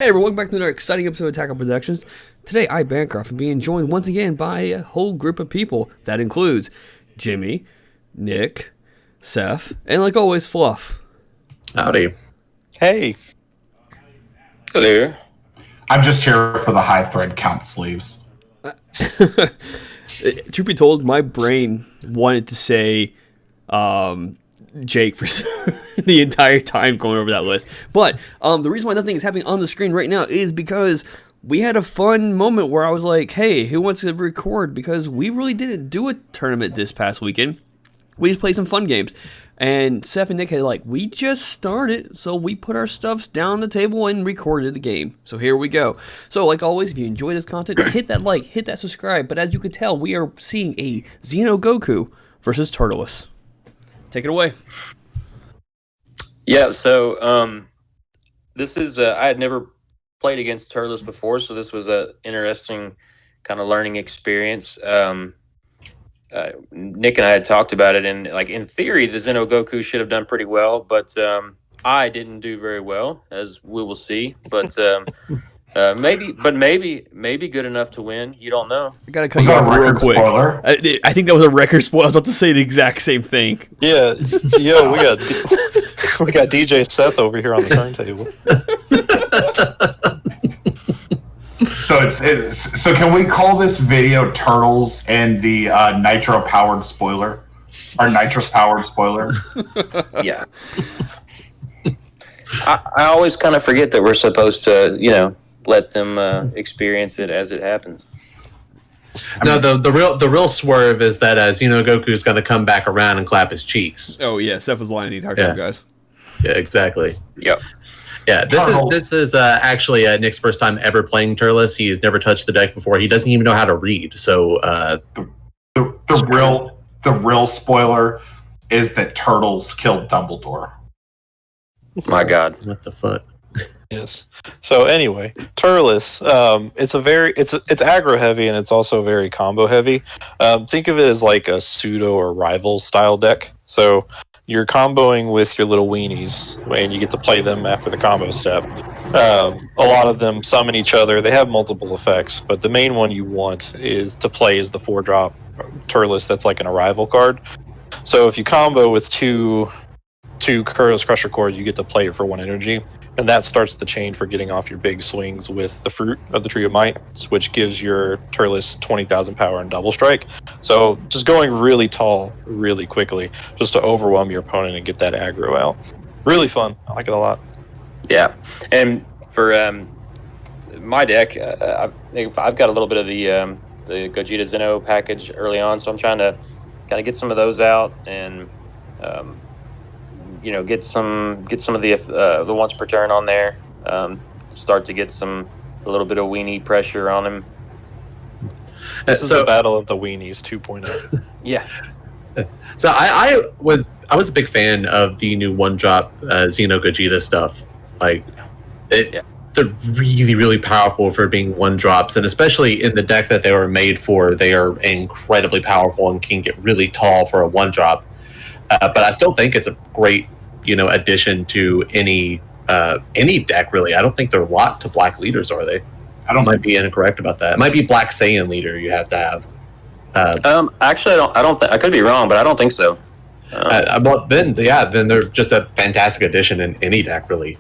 Hey everyone, welcome back to another exciting episode of Attack on Productions. Today, I, Bancroft, am being joined once again by a whole group of people. That includes Jimmy, Nick, Seth, and like always, Fluff. Howdy. Hey. Hello. I'm just here for the high thread count sleeves. Truth be told, my brain wanted to say Jake for the entire time going over that list. But the reason why nothing is happening on the screen right now is because we had a fun moment where I was like, hey, who wants to record? Because we really didn't do a tournament this past weekend. We just played some fun games. And Seth and Nick had we just started, so we put our stuffs down the table and recorded the game. So here we go. So like always, if you enjoy this content, hit that like, hit that subscribe. But as you can tell, we are seeing a Xeno Goku versus Turles. Take it away. Yeah, so this is I had never played against Turles before, so this was a interesting kind of learning experience. Nick and I had talked about it, and in theory, the Xeno Goku should have done pretty well, but I didn't do very well, as we will see. But maybe good enough to win. You don't know. I gotta cut you off real quick. Spoiler? I think that was a record spoiler. I was about to say the exact same thing. Yeah, yo, we got DJ Seth over here on the turntable. So can we call this video Turtles and the nitro powered spoiler, or nitrous powered spoiler? Yeah. I always kind of forget that we're supposed to, let them experience it as it happens. No, the real swerve is that Xeno Goku is going to come back around and clap his cheeks. Oh yeah, Seth was lying the entire time, guys. Yeah, exactly. Yep. Yeah, this is actually Nick's first time ever playing Turles. He's never touched the deck before. He doesn't even know how to read. So the real spoiler is that Turtles killed Dumbledore. My God, what the fuck? Yes. So anyway, Turles, it's aggro heavy and it's also very combo heavy. Think of it as like a pseudo or rival style deck. So you're comboing with your little weenies, and you get to play them after the combo step. A lot of them summon each other. They have multiple effects, but the main one you want is to play is the 4-drop Turles that's like an arrival card. So if you combo with two Turles Crusher cores, you get to play it for 1 energy, and that starts the chain for getting off your big swings with the fruit of the Tree of Might, which gives your Turles 20,000 power and double strike. So just going really tall really quickly just to overwhelm your opponent and get that aggro out. Really fun. I like it a lot. Yeah, and for my deck, I've got a little bit of the Gogeta Xeno package early on, so I'm trying to kind of get some of those out and get some of the once per turn on there. Start to get a little bit of weenie pressure on him. This is the battle of the weenies 2.0. Yeah. So I was a big fan of the new 1-drop Xeno Gogeta stuff. They're really, really powerful for being 1-drops, and especially in the deck that they were made for, they are incredibly powerful and can get really tall for a 1-drop. But I still think it's a great, addition to any deck. Really, I don't think they're locked to black leaders, are they? I might be incorrect about that. It might be Black Saiyan leader you have to have. Actually, I don't. I could be wrong, but I don't think so. Then they're just a fantastic addition in any deck, really.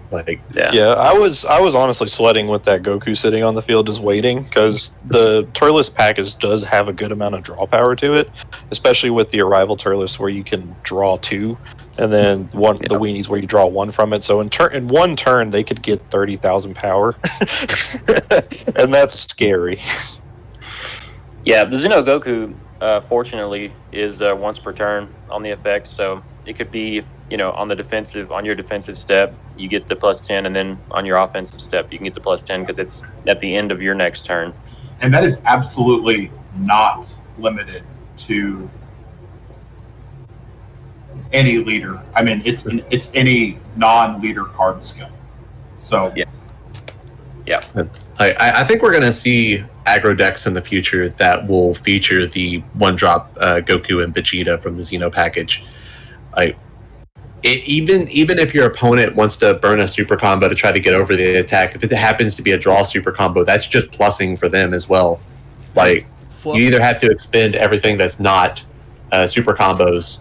Yeah, I was honestly sweating with that Goku sitting on the field just waiting, because the Turles package does have a good amount of draw power to it, especially with the Arrival Turles where you can draw 2, and then the weenies where you draw 1 from it. So in 1 turn they could get 30,000 power, and that's scary. Yeah, the Xeno Goku, fortunately, is once per turn on the effect, so it could be, on your defensive step, you get the +10, and then on your offensive step, you can get the +10 because it's at the end of your next turn. And that is absolutely not limited to any leader. I mean, it's any non-leader card skill. So yeah. I think we're going to see aggro decks in the future that will feature the 1-drop Goku and Vegeta from the Xeno package. even if your opponent wants to burn a super combo to try to get over the attack, if it happens to be a draw super combo, that's just plussing for them as well. Like, Fluff. you either have to expend everything that's not super combos.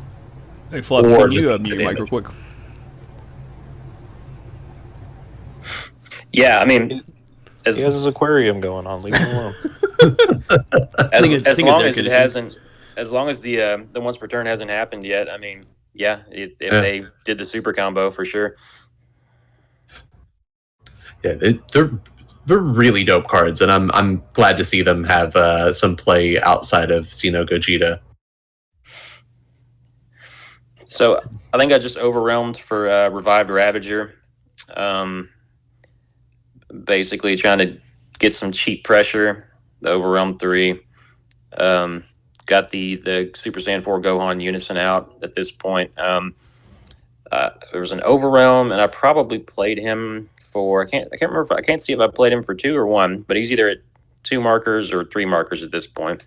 Hey, Fluff, or can you just mute the your mic real damage. quick? Yeah, I mean, He as has his aquarium going on. Leave him alone. I think it's as long air as it conditioning. hasn't, as long as the once per turn hasn't happened yet. I mean, yeah, if they did the super combo for sure. Yeah, they're really dope cards, and I'm glad to see them have some play outside of Xeno Gogeta. So I think I just overwhelmed for Revived Ravager. Basically trying to get some cheap pressure. The Overwhelm 3. Got the Super Saiyan 4 Gohan Unison out at this point. There was an Overwhelm, and I probably played him for I can't remember. I can't see if I played him for 2 or 1, but he's either at 2 markers or 3 markers at this point.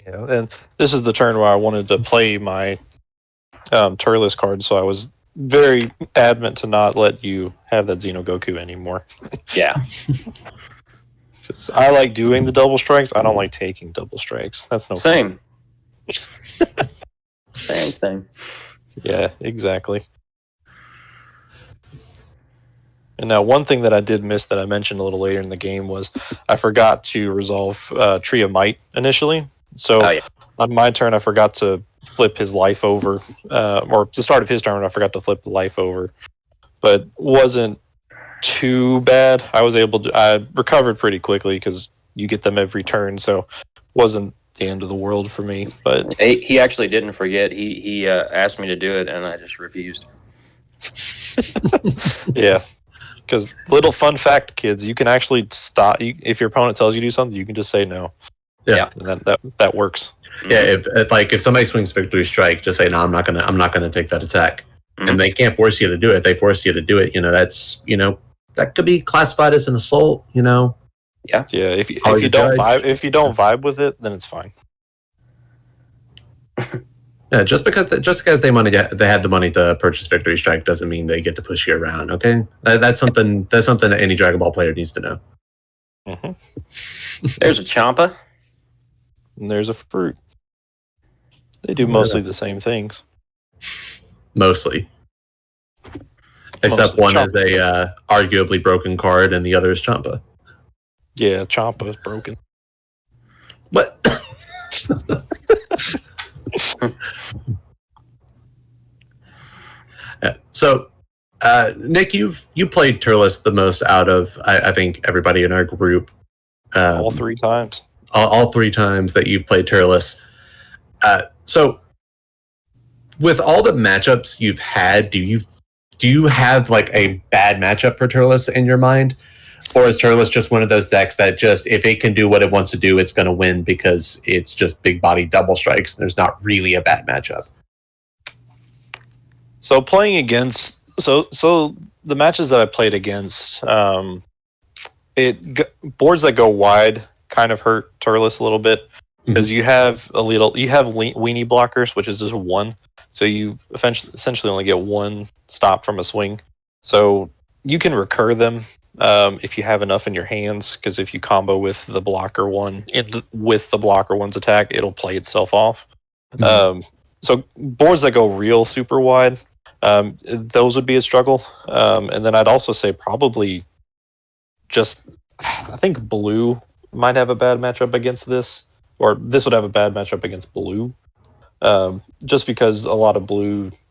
Yeah, and this is the turn where I wanted to play my Turles card, so I was very adamant to not let you have that Xeno Goku anymore. Yeah. Because I like doing the double strikes. I don't like taking double strikes. That's no Same. Same thing. Yeah, exactly. And now one thing that I did miss that I mentioned a little later in the game was I forgot to resolve Tree of Might initially. So on my turn, I forgot to flip his life over, or the start of his turn, I forgot to flip the life over, but wasn't too bad. I recovered pretty quickly because you get them every turn, so wasn't the end of the world for me. But He actually didn't forget. He asked me to do it, and I just refused. yeah, because little fun fact, kids, you can actually stop if your opponent tells you to do something. You can just say no. Yeah. And that works. Yeah, if somebody swings Victory Strike, just say no. I'm not gonna take that attack. Mhm. And they can't force you to do it. They force you to do it. That could be classified as an assault. Yeah, if you don't vibe with it, then it's fine. Yeah, just because they had the money to purchase Victory Strike doesn't mean they get to push you around. Okay, that's something that any Dragon Ball player needs to know. Mm-hmm. There's a Champa. And there's a fruit. They do mostly the same things. Mostly. Except one is a arguably broken card and the other is Champa. Yeah, Champa is broken. What? So, Nick, you played Turles the most out of I think everybody in our group. All 3 times. All 3 times that you've played Turles. So, with all the matchups you've had, do you have like a bad matchup for Turles in your mind? Or is Turles just one of those decks that just, if it can do what it wants to do, it's going to win because it's just big body double strikes? There's not really a bad matchup. So playing against, so the matches that I played against, boards that go wide kind of hurt Turles a little bit because you have weenie blockers, which is just 1. So you essentially only get 1 stop from a swing. So you can recur them if you have enough in your hands, because if you combo with the blocker one with the blocker one's attack, it'll play itself off. So boards that go real super wide, those would be a struggle. And then I'd also say probably just, I think blue might have a bad matchup against this, or this would have a bad matchup against blue. Just because a lot of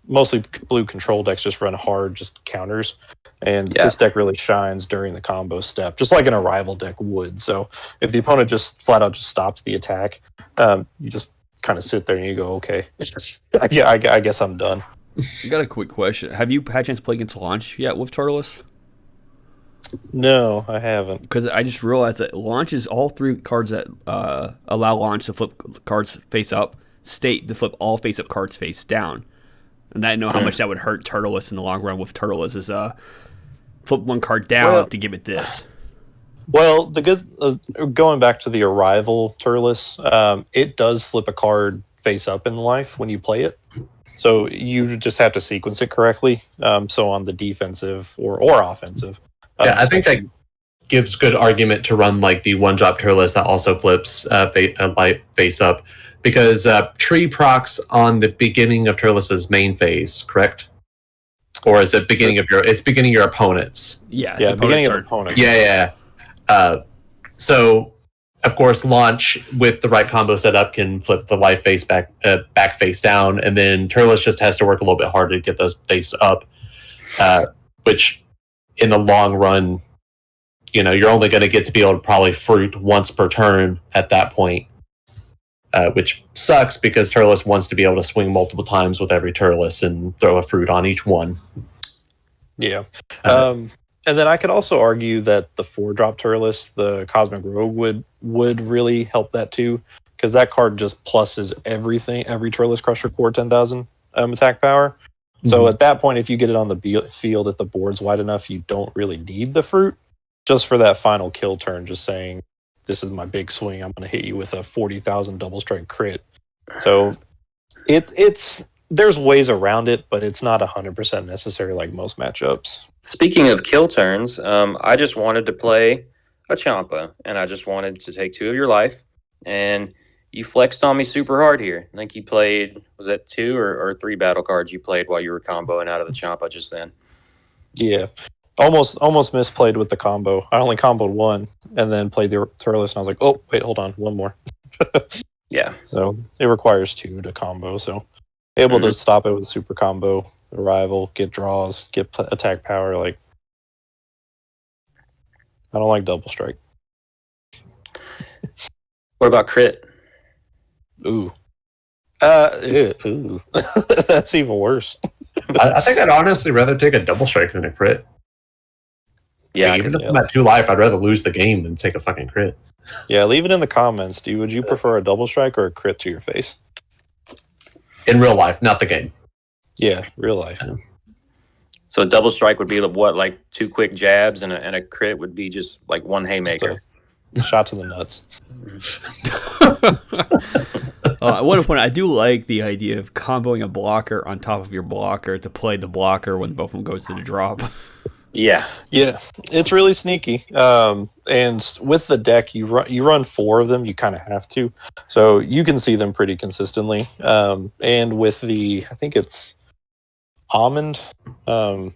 mostly blue control decks just run hard, just counters. And this deck really shines during the combo step, just like an Arrival deck would. So if the opponent just flat out just stops the attack, you just kind of sit there and you go, okay, yeah, I guess I'm done. I got a quick question. Have you had a chance to play against Launch yet with Turles? No, I haven't. Because I just realized that Launch is all 3 cards that allow Launch to flip cards face up, State to flip all face up cards face down. And I know how much that would hurt Turles in the long run with Turles is flip 1 card down to give it this. Well, the good going back to the Arrival Turles, it does flip a card face up in life when you play it. So you just have to sequence it correctly. So on the defensive or offensive. Yeah, I think that gives good argument to run like the one drop Turles that also flips light face up, because tree procs on the beginning of Turles's main phase, correct? Or is it beginning of your opponent's? Yeah, Yeah, beginning of opponent. Yeah. So of course, launch with the right combo setup can flip the life face back face down, and then Turles just has to work a little bit harder to get those face up, which in the long run, you're only going to get to be able to probably fruit once per turn at that point, which sucks because Turles wants to be able to swing multiple times with every Turles and throw a fruit on each one. Yeah. And then I could also argue that the 4-drop Turles, the Cosmic Rogue, would really help that too, because that card just pluses everything, every Turles Crusher Core 10,000 attack power. So at that point, if you get it on the field, if the board's wide enough, you don't really need the fruit. Just for that final kill turn, just saying, this is my big swing, I'm going to hit you with a 40,000 double strike crit. So there's ways around it, but it's not 100% necessary like most matchups. Speaking of kill turns, I just wanted to play a Champa, and I just wanted to take 2 of your life, and you flexed on me super hard here. I think you played, was that 2 or 3 battle cards you played while you were comboing out of the Champa just then? Yeah. Almost misplayed with the combo. I only comboed 1, and then played the Turles, and I was like, oh, wait, hold on, 1 more. Yeah. So it requires 2 to combo, so able to stop it with a super combo, arrival, get draws, get attack power. Like, I don't like double strike. What about crit? Ooh. Ooh. That's even worse. I think I'd honestly rather take a double strike than a crit. Yeah, even if I'm at 2 life, I'd rather lose the game than take a fucking crit. Yeah, leave it in the comments. Would you prefer a double strike or a crit to your face? In real life, not the game. Yeah, real life. So a double strike would be what, like 2 quick jabs, and a crit would be just like 1 haymaker. Shot to the nuts. At one point, I do like the idea of comboing a blocker on top of your blocker to play the blocker when both of them goes to the drop. Yeah, it's really sneaky. And with the deck, you run 4 of them. You kind of have to, so you can see them pretty consistently. And with the, I think it's Almond. Can't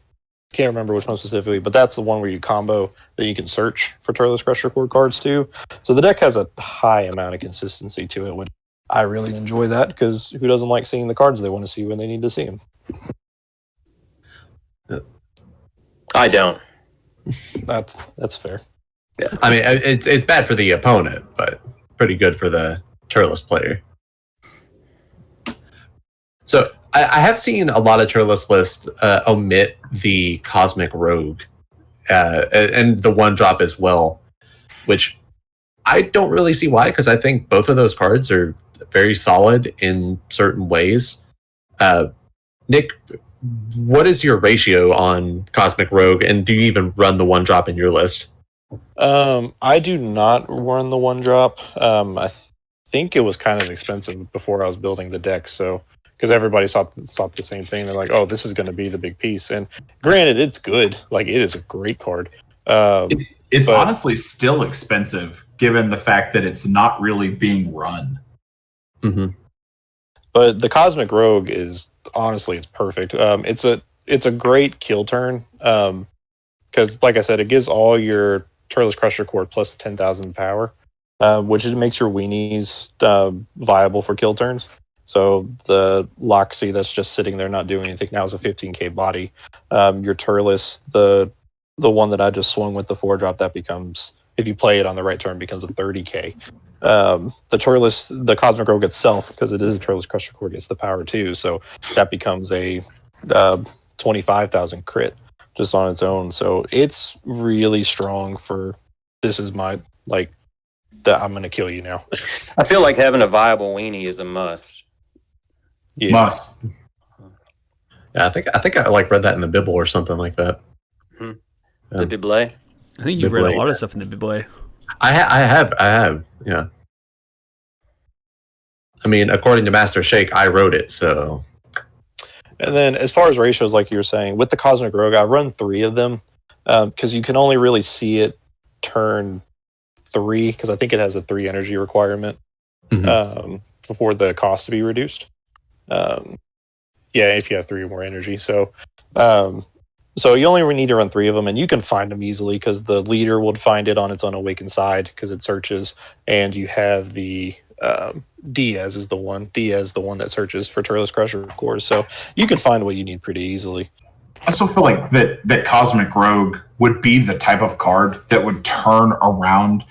remember which one specifically, but that's the one where you combo that you can search for Turles Crusher Core cards too. So the deck has a high amount of consistency to it. I really enjoy that, because who doesn't like seeing the cards they want to see when they need to see them? I don't. That's fair. Yeah. I mean, it's bad for the opponent, but pretty good for the Turles player. So I have seen a lot of Turles lists omit the Cosmic Rogue and the 1-drop as well, which I don't really see why, because I think both of those cards are very solid in certain ways. Nick, what is your ratio on Cosmic Rogue, and do you even run the 1-drop in your list? I do not run the 1-drop. I think it was kind of expensive before I was building the deck, so because everybody thought the same thing. They're like, "Oh, this is going to be the big piece." And granted, it's good. Like, it is a great card. It's honestly still expensive, given the fact that it's not really being run. Mm-hmm. But the Cosmic Rogue is honestly, it's perfect. It's a great kill turn. Because, like I said, it gives all your Turles Crusher Core plus 10,000 power, which makes your weenies viable for kill turns. So the Loxy that's just sitting there not doing anything now is a 15k body. Your Turles, the one that I just swung with the 4-drop, that becomes, if you play it on the right turn, becomes a 30k. The Turles, the Cosmic Rogue itself, because it is a Turles Crusher Core, gets the power too. So that becomes a 25,000 crit just on its own. So it's really strong for, this is my, like, that I'm going to kill you now. I feel like having a viable weenie is a must. Yeah. Must. Yeah, I think I like read that in the Bible or something like that. The Bible? I think you've read a lot of stuff in the Bible. I have, yeah. I mean, according to Master Shake, I wrote it, so And then as far as ratios, like you were saying, with the Cosmic Rogue, I run 3 of them because you can only really see it turn 3 because I think it has a 3 energy requirement before the cost to be reduced. If you have 3 or more energy. So you only need to run 3 of them, and you can find them easily because the leader would find it on its unawakened side because it searches, and you have the Diaz, the one that searches for Turles Crusher cores. So you can find what you need pretty easily. I still feel like that Cosmic Rogue would be the type of card that would turn around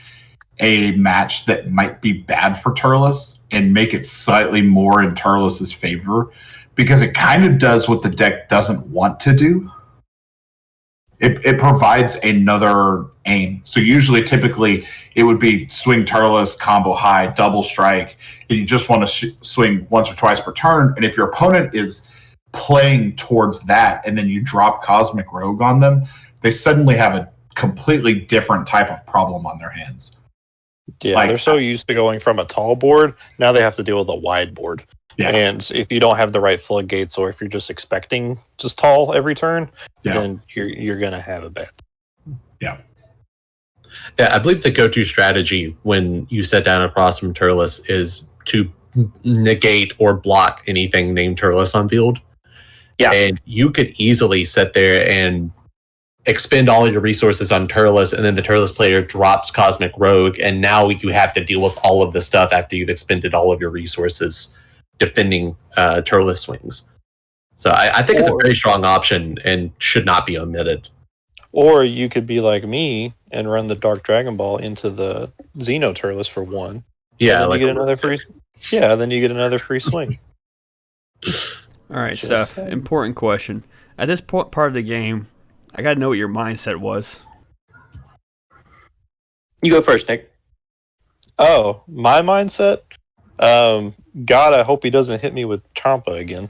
a match that might be bad for Turles and make it slightly more in Turles' favor, because it kind of does what the deck doesn't want to do. It provides another aim. So typically, it would be swing Turles, combo high, double strike, and you just want to swing once or twice per turn. And if your opponent is playing towards that, and then you drop Cosmic Rogue on them, they suddenly have a completely different type of problem on their hands. Yeah, they're so used to going from a tall board, now they have to deal with a wide board. Yeah. And if you don't have the right floodgates, or if you're just expecting just tall every turn, then you're gonna have a bad. Yeah. Yeah, I believe the go-to strategy when you set down across from Turles is to negate or block anything named Turles on field. Yeah. And you could easily sit there and expend all your resources on Turles, and then the Turles player drops Cosmic Rogue, and now you have to deal with all of the stuff after you've expended all of your resources defending Turles swings. So I think it's a very strong option and should not be omitted. Or you could be like me and run the Dark Dragon Ball into the Xeno Turles for 1. Yeah, then you get another free. Yeah, then you get another free swing. All right, Seth. Important question. At this part of the game, I gotta know what your mindset was. You go first, Nick. Oh, my mindset? God, I hope he doesn't hit me with Champa again.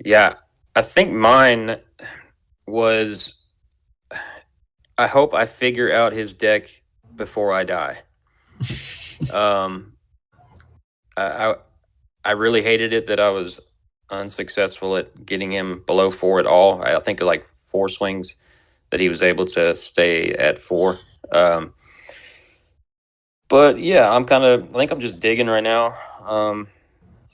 Yeah, I think mine was, I hope I figure out his deck before I die. I really hated it that I was unsuccessful at getting him below 4 at all. I think like 4 swings that he was able to stay at 4. But yeah, I think I'm just digging right now.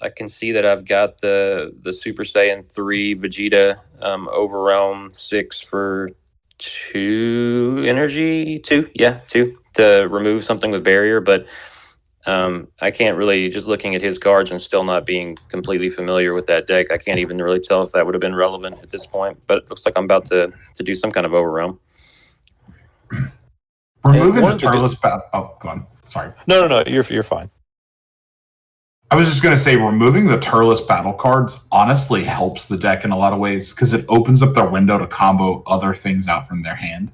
I can see that I've got the Super Saiyan 3 Vegeta Overwhelm 6 for 2 energy. 2 to remove something with barrier, but I can't really, just looking at his cards and still not being completely familiar with that deck, I can't even really tell if that would have been relevant at this point, but it looks like I'm about to do some kind of overwhelm. Removing the Turles battle. Oh, go on. Sorry. No. You're fine. I was just going to say, removing the Turles battle cards honestly helps the deck in a lot of ways because it opens up their window to combo other things out from their hand.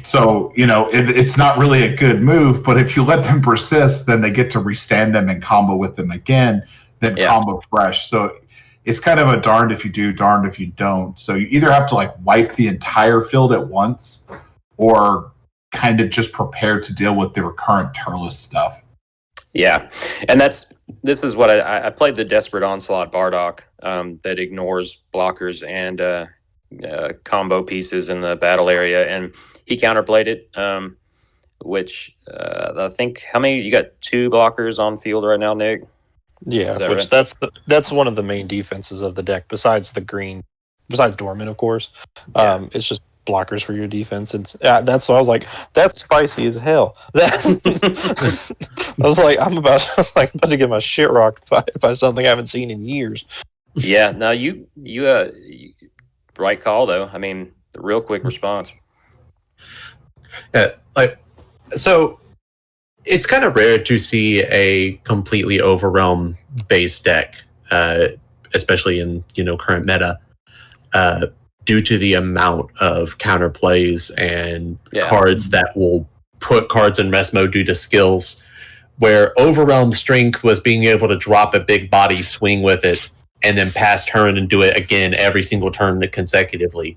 So, it's not really a good move, but if you let them persist, then they get to restand them and combo with them again, then combo fresh. So it's kind of a darned if you do, darned if you don't. So you either have to wipe the entire field at once, or kind of just prepare to deal with the recurrent Turles stuff. Yeah, and this is what I played the Desperate Onslaught Bardock that ignores blockers and combo pieces in the battle area, and he counterplayed it, which I think, how many, you got 2 blockers on field right now, Nick? Yeah, which right? that's one of the main defenses of the deck, besides Dormant, of course. It's just blockers for your defense, and that's what I was like, that's spicy as hell. I was like about to get my shit rocked by something I haven't seen in years. Yeah, no, you right call though. I mean, the real quick response. Yeah, so it's kind of rare to see a completely overwhelm based deck, especially in current meta. Due to the amount of counterplays and cards that will put cards in rest mode due to skills, where Overwhelm strength was being able to drop a big body, swing with it, and then pass turn and do it again every single turn consecutively.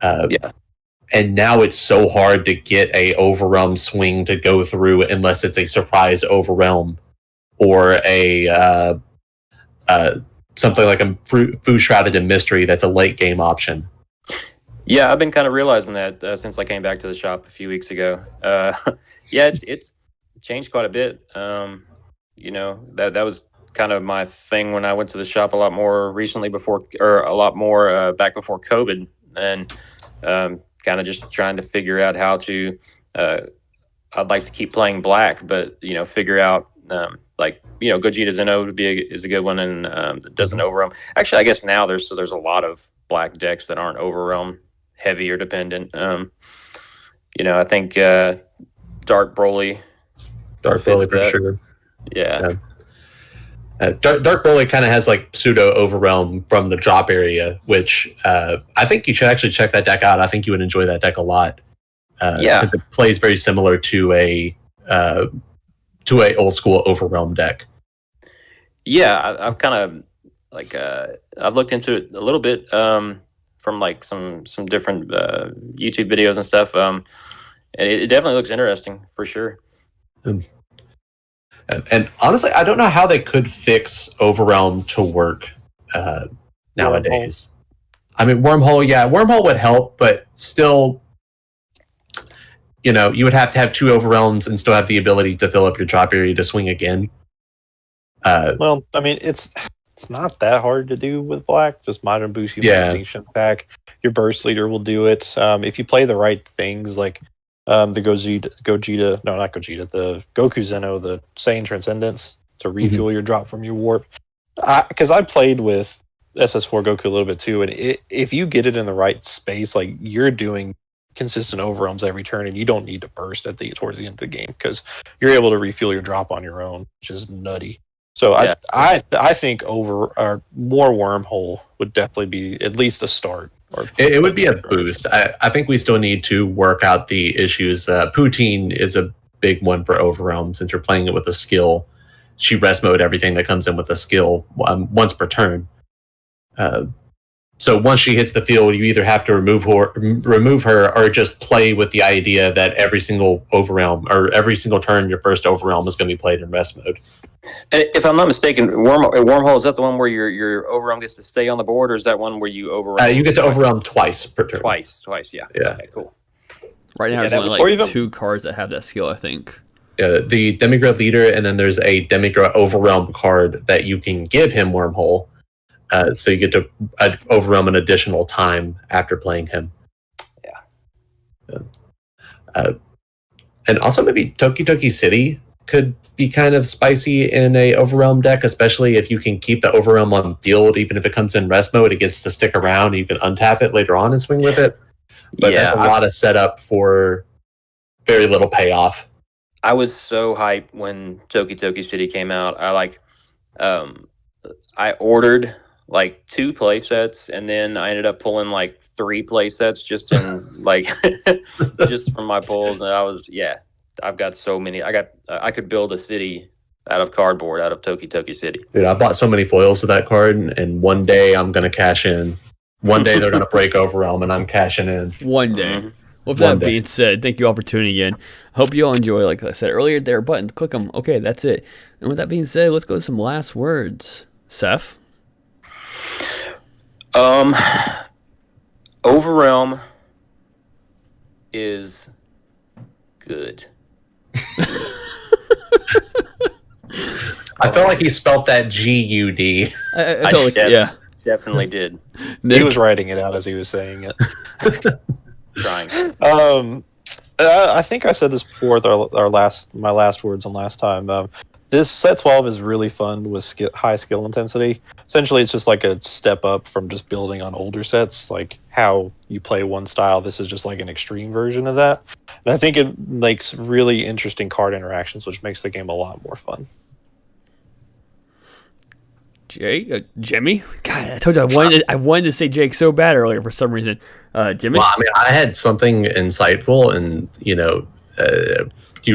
And now it's so hard to get a Overwhelm swing to go through unless it's a surprise Overwhelm or a something like a Food Shrouded in Mystery that's a late game option. Yeah, I've been kind of realizing that since I came back to the shop a few weeks ago. Yeah, it's changed quite a bit. You know, that was kind of my thing when I went to the shop a lot more recently back before COVID, and kind of just trying to figure out how to. I'd like to keep playing black, but figure out Gogeta Zeno is a good one, and that doesn't overwhelm. Actually, I guess now there's a lot of black decks that aren't overwhelm heavy or dependent. I think Dark Broly. Dark Broly for sure. Yeah. Dark Broly kind of has like pseudo overwhelm from the drop area, which I think you should actually check that deck out. I think you would enjoy that deck a lot. Because it plays very similar to a old school overwhelm deck. Yeah, I've kind of I've looked into it a little bit from like some different YouTube videos and stuff. And it definitely looks interesting for sure. And honestly, I don't know how they could fix overwhelm to work nowadays. I mean, wormhole would help, but still, you would have to have 2 overwhelms and still have the ability to fill up your drop area to swing again. Well, I mean, it's not that hard to do with black. Just Modern Boost, Extinction Pack. Your Burst Leader will do it. If you play the right things, like the Goku Zeno, the Saiyan Transcendence to refuel your drop from your warp. Because I played with SS4 Goku a little bit too, and if you get it in the right space, like you're doing consistent overwhelms every turn, and you don't need to burst towards the end of the game because you're able to refuel your drop on your own, which is nutty. So yeah. I think more wormhole would definitely be at least a start. It would be a boost. I think we still need to work out the issues. Poutine is a big one for overwhelm since you're playing it with a skill. She rest mode everything that comes in with a skill once per turn. So once she hits the field, you either have to remove her, or just play with the idea that every single overwhelm or every single turn your first overwhelm is going to be played in rest mode. If I'm not mistaken, wormhole, is that the one where your overwhelm gets to stay on the board, or is that one where you overwhelm? You get to overwhelm twice per turn. Twice, yeah. Okay, cool. Right now, there's only like 2 cards that have that skill, I think. Yeah, the Demigra Leader, and then there's a Demigra Overwhelm card that you can give him wormhole. So you get to overwhelm an additional time after playing him. Yeah. And also maybe Toki Toki City could be kind of spicy in a overwhelm deck, especially if you can keep the overwhelm on field. Even if it comes in rest mode, it gets to stick around, and you can untap it later on and swing with it. But that's a lot of setup for very little payoff. I was so hyped when Toki Toki City came out. I ordered like 2 play sets, and then I ended up pulling like 3 play sets just in like just from my pulls, and I've got so many. I could build a city out of cardboard out of Toki Toki City. Dude, I bought so many foils of that card, and one day I'm gonna cash in. One day they're gonna break overwhelm, and I'm cashing in. One day. Mm-hmm. Well, with that being said, thank you all for tuning in. Hope you all enjoy. Like I said earlier, there are buttons. Click them. Okay, that's it. And with that being said, let's go to some last words. Seth? Overwhelm is good. I felt like he spelt that G-U-D. I felt like, definitely did. Nick? He was writing it out as he was saying it. Trying. I think I said this before with my last words on last time. This set 12 is really fun with high skill intensity. Essentially, it's just like a step up from just building on older sets, like how you play one style. This is just like an extreme version of that. And I think it makes really interesting card interactions, which makes the game a lot more fun. Jimmy? God, I told you I wanted to say Jake so bad earlier for some reason. Jimmy? Well, I mean, I had something insightful, and you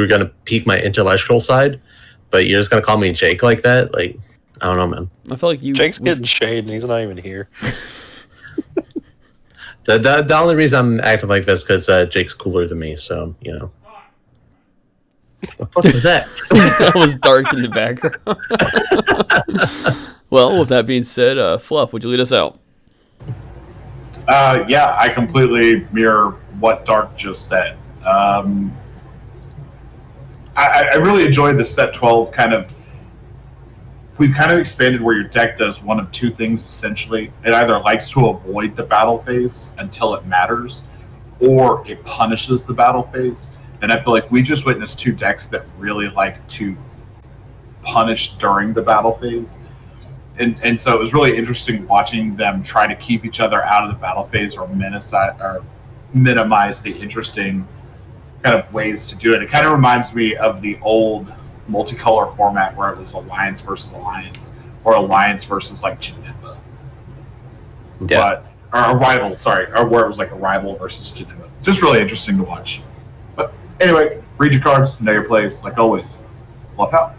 were going to pique my intellectual side, but you're just going to call me Jake like that? Like, I don't know, man. I feel like Jake's getting shade, and he's not even here. The only reason I'm acting like this is because Jake's cooler than me, so, The fuck was that? That was dark in the background. Well, with that being said, Fluff, would you lead us out? Yeah, I completely mirror what Dark just said. I really enjoyed the set 12 kind of. We've kind of expanded where your deck does one of two things essentially. It either likes to avoid the battle phase until it matters, or it punishes the battle phase. And I feel like we just witnessed two decks that really like to punish during the battle phase. And so it was really interesting watching them try to keep each other out of the battle phase or minimize the interesting kind of ways to do it. It kind of reminds me of the old multicolor format where it was Alliance versus Alliance or Alliance versus like Geneva. Yeah. Or a rival, sorry, or where it was like a rival versus Geneva. Just really interesting to watch. But anyway, read your cards, know your plays, like always. Fluff out.